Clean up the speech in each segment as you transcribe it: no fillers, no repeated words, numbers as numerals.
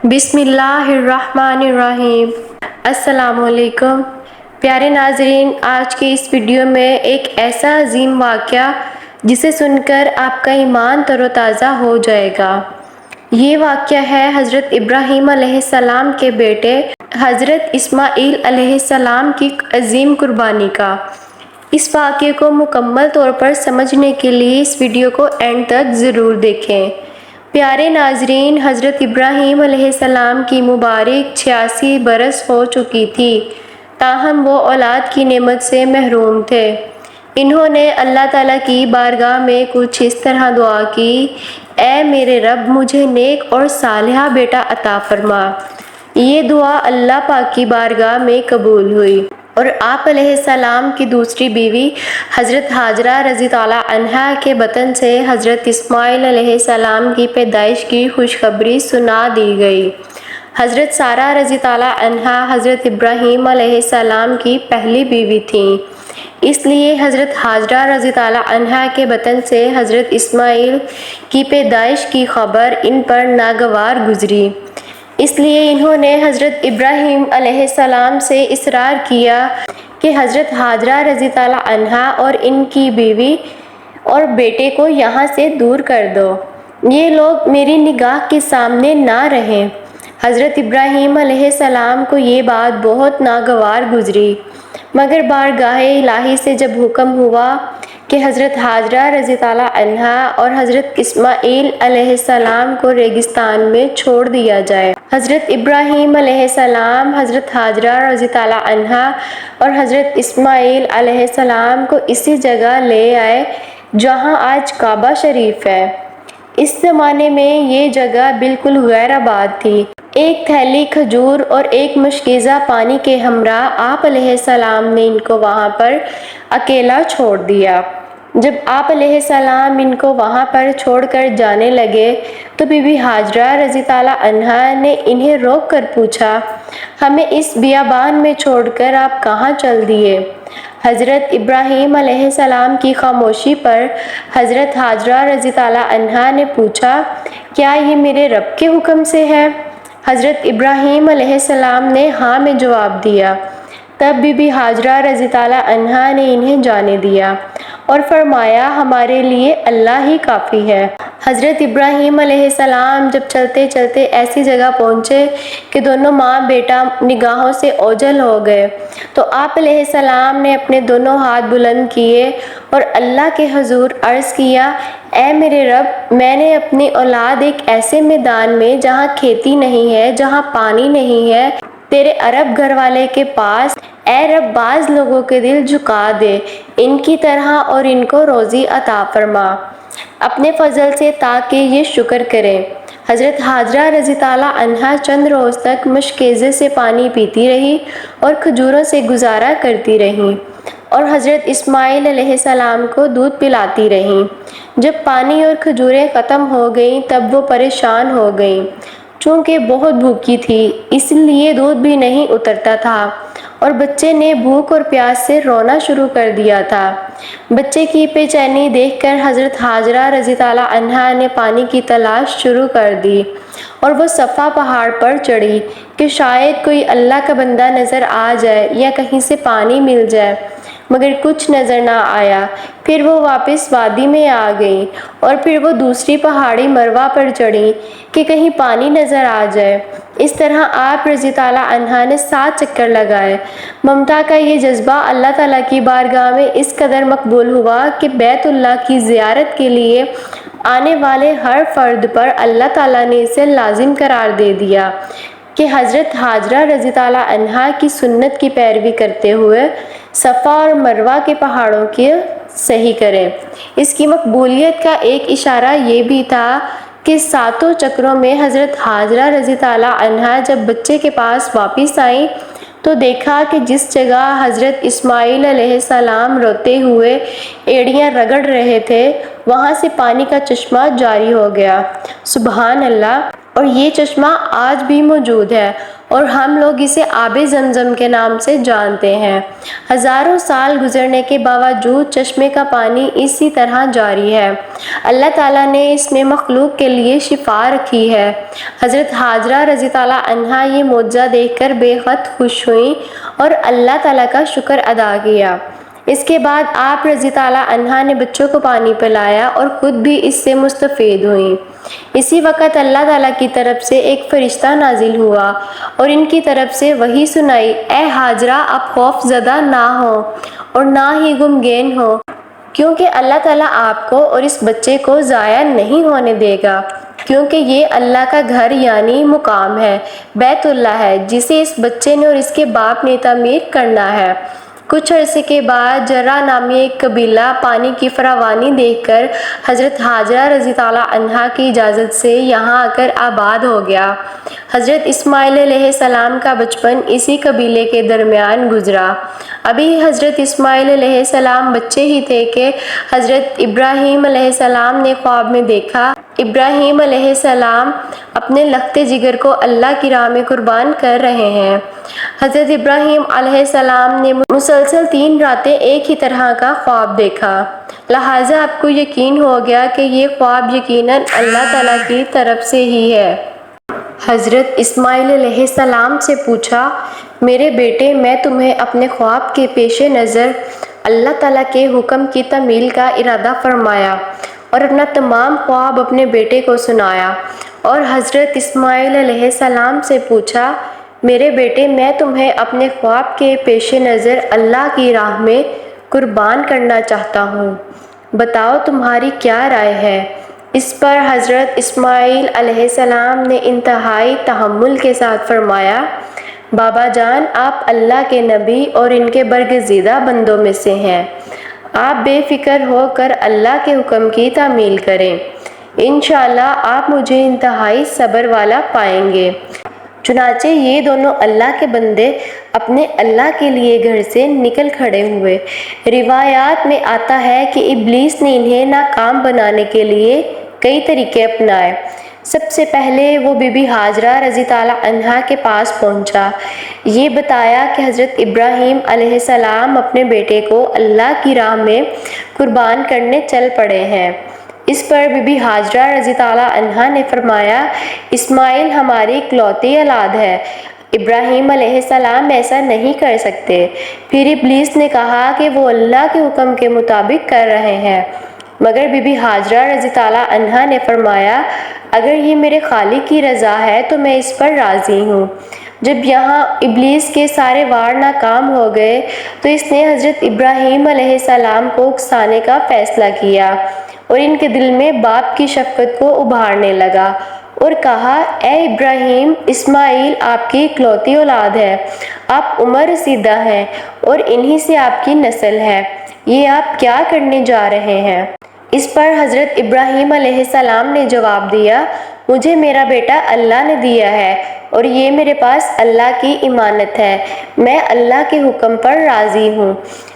بسم اللہ الرحمن الرحیم۔ السلام علیکم پیارے ناظرین، آج کی اس ویڈیو میں ایک ایسا عظیم واقعہ جسے سن کر آپ کا ایمان تر و تازہ ہو جائے گا۔ یہ واقعہ ہے حضرت ابراہیم علیہ السلام کے بیٹے حضرت اسماعیل علیہ السلام کی عظیم قربانی کا۔ اس واقعے کو مکمل طور پر سمجھنے کے لیے اس ویڈیو کو اینڈ تک ضرور دیکھیں۔ پیارے ناظرین، حضرت ابراہیم علیہ السلام کی مبارک 86 برس ہو چکی تھی، تاہم وہ اولاد کی نعمت سے محروم تھے۔ انہوں نے اللہ تعالیٰ کی بارگاہ میں کچھ اس طرح دعا کی: اے میرے رب، مجھے نیک اور صالحہ بیٹا عطا فرما۔ یہ دعا اللہ پاک کی بارگاہ میں قبول ہوئی اور آپ علیہ السلام کی دوسری بیوی حضرت ہاجرہ رضی اللہ عنہا کے بطن سے حضرت اسماعیل علیہ السلام کی پیدائش کی خوشخبری سنا دی گئی۔ حضرت سارہ رضی اللہ عنہا حضرت ابراہیم علیہ السلام کی پہلی بیوی تھیں، اس لیے حضرت ہاجرہ رضی اللہ عنہا کے بطن سے حضرت اسماعیل کی پیدائش کی خبر ان پر ناگوار گزری۔ اس لیے انہوں نے حضرت ابراہیم علیہ السلام سے اصرار کیا کہ حضرت ہاجرہ رضی اللہ عنہا اور ان کی بیوی اور بیٹے کو یہاں سے دور کر دو، یہ لوگ میری نگاہ کے سامنے نہ رہیں۔ حضرت ابراہیم علیہ السلام کو یہ بات بہت ناگوار گزری، مگر بارگاہ الہی سے جب حکم ہوا کہ حضرت ہاجرہ رضی اللہ عنہا اور حضرت اسماعیل علیہ السلام کو ریگستان میں چھوڑ دیا جائے، حضرت ابراہیم علیہ السلام حضرت ہاجرہ رضی اللہ عنہا اور حضرت اسماعیل علیہ السلام کو اسی جگہ لے آئے جہاں آج کعبہ شریف ہے۔ اس زمانے میں یہ جگہ بالکل غیر آباد تھی۔ ایک تھیلی کھجور اور ایک مشکیزہ پانی کے ہمراہ آپ علیہ السلام نے ان کو وہاں پر اکیلا چھوڑ دیا۔ جب آپ علیہ السلام ان کو وہاں پر چھوڑ کر جانے لگے تو بی بی ہاجرہ رضی اللہ عنہا نے انہیں روک کر پوچھا: ہمیں اس بیابان میں چھوڑ کر آپ کہاں چل دیے؟ حضرت ابراہیم علیہ السلام کی خاموشی پر حضرت ہاجرہ رضی اللہ عنہا نے پوچھا: کیا یہ میرے رب کے حکم سے ہے؟ حضرت ابراہیم علیہ السلام نے ہاں میں جواب دیا۔ تب بی بی ہاجرہ رضی اللہ عنہا نے انہیں جانے دیا اور فرمایا: ہمارے لیے اللہ ہی کافی ہے۔ حضرت ابراہیم علیہ السلام جب چلتے چلتے ایسی جگہ پہنچے کہ دونوں ماں بیٹا نگاہوں سے اوجھل ہو گئے تو آپ علیہ السلام نے اپنے دونوں ہاتھ بلند کیے اور اللہ کے حضور عرض کیا: اے میرے رب، میں نے اپنی اولاد ایک ایسے میدان میں جہاں کھیتی نہیں ہے، جہاں پانی نہیں ہے، تیرے عرب گھر والے کے پاس، اے رب بعض لوگوں کے دل جھکا دے ان کی طرح اور ان کو روزی عطا فرما اپنے فضل سے تاکہ یہ شکر کریں۔ حضرت ہاجرہ رضی اللہ عنہا چند روز تک مشکیزے سے پانی پیتی رہی اور کھجوروں سے گزارا کرتی رہیں اور حضرت اسماعیل علیہ السلام کو دودھ پلاتی رہیں۔ جب پانی اور کھجوریں ختم ہو گئیں تب وہ پریشان ہو گئیں، چونکہ بہت بھوکی تھی اس لیے دودھ بھی نہیں اترتا تھا اور بچے نے بھوک اور پیاس سے رونا شروع کر دیا تھا۔ بچے کی بے چینی دیکھ کر حضرت ہاجرہ رضی اللہ عنہا نے پانی کی تلاش شروع کر دی اور وہ صفا پہاڑ پر چڑھی کہ شاید کوئی اللہ کا بندہ نظر آ جائے یا کہیں سے پانی مل جائے، مگر کچھ نظر نہ آیا۔ پھر وہ واپس وادی میں آ گئیں اور پھر وہ دوسری پہاڑی مروہ پر چڑھیں کہ کہیں پانی نظر آ جائے۔ اس طرح آپ رضی اللہ عنہا نے 7 چکر لگائے۔ ممتا کا یہ جذبہ اللہ تعالیٰ کی بارگاہ میں اس قدر مقبول ہوا کہ بیت اللہ کی زیارت کے لیے آنے والے ہر فرد پر اللہ تعالیٰ نے اسے لازم قرار دے دیا کہ حضرت ہاجرہ رضی اللہ عنہا کی سنت کی پیروی کرتے ہوئے صفا اور مروہ کے پہاڑوں کی صحیح کریں۔ اس کی مقبولیت کا ایک اشارہ یہ بھی تھا کہ 7 چکروں میں حضرت ہاجرہ رضی اللہ عنہا جب بچے کے پاس واپس آئیں تو دیکھا کہ جس جگہ حضرت اسماعیل علیہ السلام روتے ہوئے ایڑیاں رگڑ رہے تھے وہاں سے پانی کا چشمہ جاری ہو گیا۔ سبحان اللہ! اور یہ چشمہ آج بھی موجود ہے اور ہم لوگ اسے آب زمزم کے نام سے جانتے ہیں۔ ہزاروں سال گزرنے کے باوجود چشمے کا پانی اسی طرح جاری ہے۔ اللہ تعالیٰ نے اس میں مخلوق کے لیے شفا رکھی ہے۔ حضرت حاجرہ رضی اللہ عنہا یہ معجزہ دیکھ کر بے حد خوش ہوئیں اور اللہ تعالیٰ کا شکر ادا کیا۔ اس کے بعد آپ رضی اللہ عنہا نے بچوں کو پانی پلایا اور خود بھی اس سے مستفید ہوئیں۔ اسی وقت اللہ تعالیٰ کی طرف سے ایک فرشتہ نازل ہوا اور ان کی طرف سے وحی سنائی، اے حاجرہ آپ خوف زدہ نہ ہو اور نہ ہی غمگین ہو، کیونکہ اللہ تعالیٰ آپ کو اور اس بچے کو ضائع نہیں ہونے دے گا، کیونکہ یہ اللہ کا گھر یعنی مقام ہے، بیت اللہ ہے، جسے اس بچے نے اور اس کے باپ نے تعمیر کرنا ہے۔ کچھ عرصے کے بعد جرہ نامی ایک قبیلہ پانی کی فراوانی دیکھ کر حضرت حاجرہ رضی اللہ عنہا کی اجازت سے یہاں آ کر آباد ہو گیا۔ حضرت اسماعیل علیہ السلام کا بچپن اسی قبیلے کے درمیان گزرا۔ ابھی حضرت اسماعیل علیہ السلام بچے ہی تھے کہ حضرت ابراہیم علیہ السلام نے خواب میں دیکھا، ابراہیم علیہ السلام اپنے لخت جگر کو اللہ کی راہ میں قربان کر رہے ہیں۔ حضرت ابراہیم علیہ السلام نے مسلسل 3 راتیں ایک ہی طرح کا خواب دیکھا، لہٰذا آپ کو یقین ہو گیا کہ یہ خواب یقیناً اللہ تعالیٰ کی طرف سے ہی ہے۔ حضرت اسماعیل علیہ السلام سے پوچھا، میرے بیٹے میں تمہیں اپنے خواب کے پیش نظر اللہ تعالیٰ کے حکم کی تعمیل کا ارادہ فرمایا اور اپنا تمام خواب اپنے بیٹے کو سنایا۔ اور حضرت اسماعیل علیہ السلام سے پوچھا، میرے بیٹے میں تمہیں اپنے خواب کے پیش نظر اللہ کی راہ میں قربان کرنا چاہتا ہوں، بتاؤ تمہاری کیا رائے ہے؟ اس پر حضرت اسماعیل علیہ السلام نے انتہائی تحمل کے ساتھ فرمایا، بابا جان آپ اللہ کے نبی اور ان کے برگزیدہ بندوں میں سے ہیں، آپ بے فکر ہو کر اللہ کے حکم کی تعمیل کریں، انشاءاللہ آپ مجھے انتہائی صبر والا پائیں گے۔ چنانچہ یہ دونوں اللہ کے بندے اپنے اللہ کے لیے گھر سے نکل کھڑے ہوئے۔ روایات میں آتا ہے کہ ابلیس نے انہیں ناکام بنانے کے لیے کئی طریقے اپنائے۔ سب سے پہلے وہ بی بی حاجرہ رضی اللہ عنہا کے پاس پہنچا، یہ بتایا کہ حضرت ابراہیم علیہ السلام اپنے بیٹے کو اللہ کی راہ میں قربان کرنے چل پڑے ہیں۔ اس پر بی بی حاجرہ رضی اللہ عنہا نے فرمایا، اسماعیل ہماری اکلوتی اولاد ہے، ابراہیم علیہ السلام ایسا نہیں کر سکتے۔ پھر ابلیس نے کہا کہ وہ اللہ کے حکم کے مطابق کر رہے ہیں، مگر بی بی حاجرہ رضی اللہ عنہا نے فرمایا، اگر یہ میرے خالق کی رضا ہے تو میں اس پر راضی ہوں۔ جب یہاں ابلیس کے سارے وار ناکام ہو گئے تو اس نے حضرت ابراہیم علیہ السلام کو اکسانے کا فیصلہ کیا اور ان کے دل میں باپ کی شفقت کو ابھارنے لگا اور کہا، اے ابراہیم، اسماعیل آپ کی اکلوتی اولاد ہے، آپ عمر رسیدہ ہیں اور انہی سے آپ کی نسل ہے، یہ آپ کیا کرنے جا رہے ہیں؟ اس پر حضرت ابراہیم علیہ السلام نے جواب دیا، مجھے میرا بیٹا اللہ نے دیا ہے اور یہ میرے پاس اللہ کی امانت ہے، میں اللہ کے حکم پر راضی ہوں،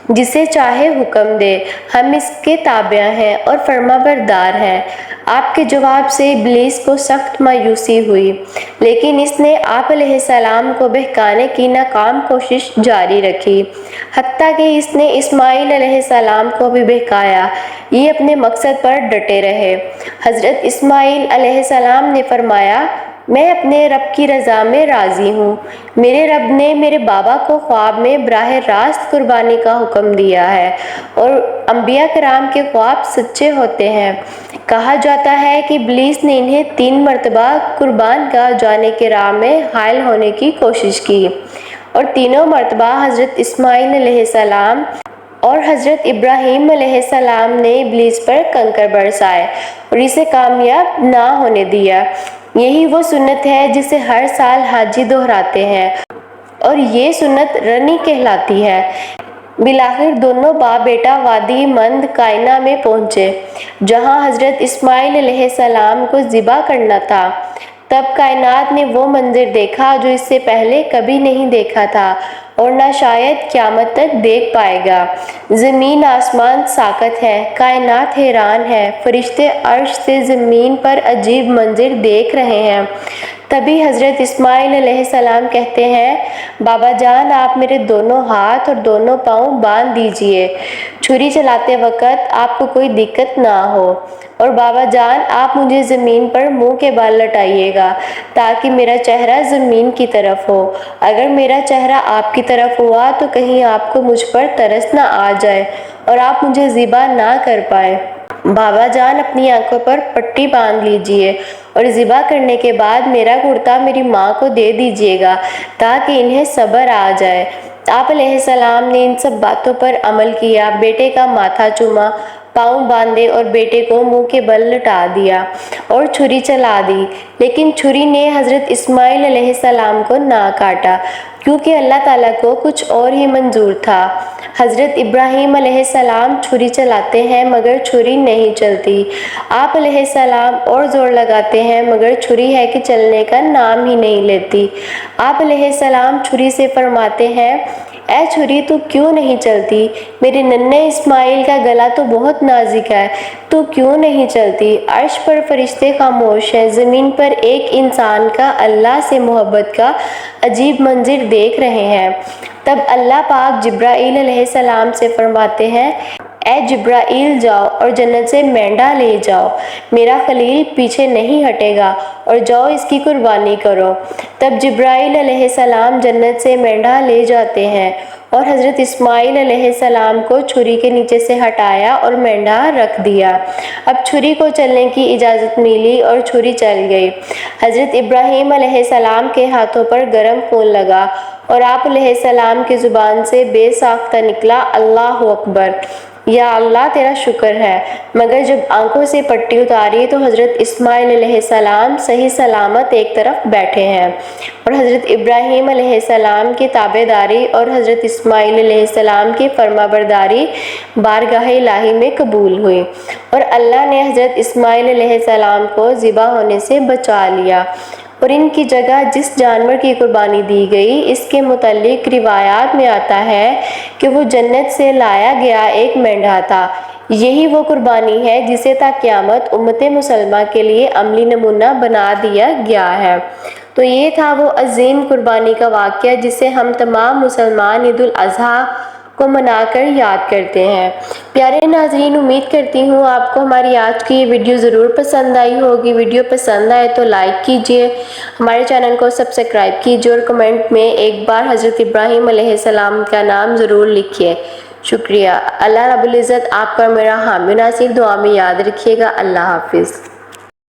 جسے چاہے حکم دے، ہم اس کے تابع ہیں اور فرما بردار ہیں۔ آپ کے جواب سے ابلیس کو سخت مایوسی ہوئی، لیکن اس نے آپ علیہ السلام کو بہکانے کی ناکام کوشش جاری رکھی، حتیٰ کہ اس نے اسماعیل علیہ السلام کو بھی بہکایا۔ یہ اپنے مقصد پر ڈٹے رہے۔ حضرت اسماعیل علیہ السلام نے فرمایا، میں اپنے رب کی رضا میں راضی ہوں، میرے رب نے میرے بابا کو خواب میں براہ راست قربانی کا حکم دیا ہے اور انبیاء کرام کے خواب سچے ہوتے ہیں۔ کہا جاتا ہے کہ ابلیس نے انہیں 3 مرتبہ قربان گاہ جانے کے راہ میں حائل ہونے کی کوشش کی اور تینوں مرتبہ حضرت اسماعیل علیہ السلام اور حضرت ابراہیم علیہ السلام نے ابلیس پر کنکر برسائے اور اسے کامیاب نہ ہونے دیا۔ یہی وہ سنت ہے جسے ہر سال حاجی دہراتے ہیں اور یہ سنت رنی کہلاتی ہے۔ بالآخر دونوں باپ بیٹا وادی مند کائنہ میں پہنچے، جہاں حضرت اسماعیل علیہ السلام کو ذبح کرنا تھا۔ تب کائنات نے وہ منظر دیکھا جو اس سے پہلے کبھی نہیں دیکھا تھا اور نہ شاید قیامت تک دیکھ پائے گا۔ زمین آسمان ساکت ہے، کائنات حیران ہے، فرشتے عرش سے زمین پر عجیب منظر دیکھ رہے ہیں۔ تبھی حضرت اسماعیل علیہ السلام کہتے ہیں، بابا جان آپ میرے دونوں ہاتھ اور دونوں پاؤں باندھ دیجئے، چھری چلاتے وقت آپ کو کوئی دقت نہ ہو، اور بابا جان آپ مجھے زمین پر منہ کے بال لٹائیے گا تاکہ میرا چہرہ زمین کی طرف ہو۔ اگر میرا چہرہ آپ کی طرف ہوا تو کہیں آپ کو مجھ پر ترس نہ آ جائے اور آپ مجھے ذبح نہ کر پائے۔ بابا جان اپنی آنکھوں پر پٹی باندھ لیجئے اور ذبح کرنے کے بعد میرا کرتا میری ماں کو دے دیجئے گا تاکہ انہیں صبر آ جائے۔ آپ علیہ السلام نے ان سب باتوں پر عمل کیا، بیٹے کا ماتھا چوما، پاؤں باندھے اور بیٹے کو منہ کے بل لٹا دیا اور چھری چلا دی، لیکن چھری نے حضرت اسماعیل علیہ السلام کو نہ کاٹا کیونکہ اللہ تعالیٰ کو کچھ اور ہی منظور تھا۔ حضرت ابراہیم علیہ السلام چھری چلاتے ہیں مگر چھری نہیں چلتی۔ آپ علیہ السلام اور زور لگاتے ہیں مگر چھری ہے کہ چلنے کا نام ہی نہیں لیتی۔ آپ علیہ السلام چھری سے فرماتے ہیں، اے چھری تو کیوں نہیں چلتی؟ میرے ننھے اسماعیل کا گلا تو بہت نازک ہے، تو کیوں نہیں چلتی؟ عرش پر فرشتے خاموش ہیں، زمین پر ایک انسان کا اللہ سے محبت کا عجیب منظر دیکھ رہے ہیں۔ تب اللہ پاک جبرائیل علیہ السلام سے فرماتے ہیں، اے جبرائیل جاؤ اور جنت سے مینڈا لے جاؤ، میرا خلیل پیچھے نہیں ہٹے گا، اور جاؤ اس کی قربانی کرو۔ تب جبرائیل علیہ السلام جنت سے مینڈا لے جاتے ہیں اور حضرت اسماعیل علیہ السلام کو چھری کے نیچے سے ہٹایا اور مینڈا رکھ دیا۔ اب چھری کو چلنے کی اجازت ملی اور چھری چل گئی۔ حضرت ابراہیم علیہ السلام کے ہاتھوں پر گرم خون لگا اور آپ علیہ السلام کی زبان سے بے ساختہ نکلا، اللہ اکبر، یا اللہ تیرا شکر ہے۔ مگر جب آنکھوں سے پٹی اتاری تو حضرت اسماعیل علیہ السلام صحیح سلامت ایک طرف بیٹھے ہیں اور حضرت ابراہیم علیہ السلام کی تابعداری اور حضرت اسماعیل علیہ السلام کی فرما برداری بارگاہ الہی میں قبول ہوئی، اور اللہ نے حضرت اسماعیل علیہ السلام کو ذبح ہونے سے بچا لیا، اور ان کی جگہ جس جانور کی قربانی دی گئی اس کے متعلق روایات میں آتا ہے کہ وہ جنت سے لایا گیا ایک مینڈھا تھا۔ یہی وہ قربانی ہے جسے تا قیامت امت مسلمہ کے لیے عملی نمونہ بنا دیا گیا ہے۔ تو یہ تھا وہ عظیم قربانی کا واقعہ جسے ہم تمام مسلمان عید الاضحیٰ کو منا کر یاد کرتے ہیں۔ پیارے ناظرین، امید کرتی ہوں آپ کو ہماری آج کی یہ ویڈیو ضرور پسند آئی ہوگی۔ ویڈیو پسند آئے تو لائک کیجئے، ہمارے چینل کو سبسکرائب کیجئے اور کمنٹ میں ایک بار حضرت ابراہیم علیہ السلام کا نام ضرور لکھیے۔ شکریہ۔ اللہ رب العزت آپ کا میرا حامی ناصر دعا میں یاد رکھیے گا۔ اللہ حافظ۔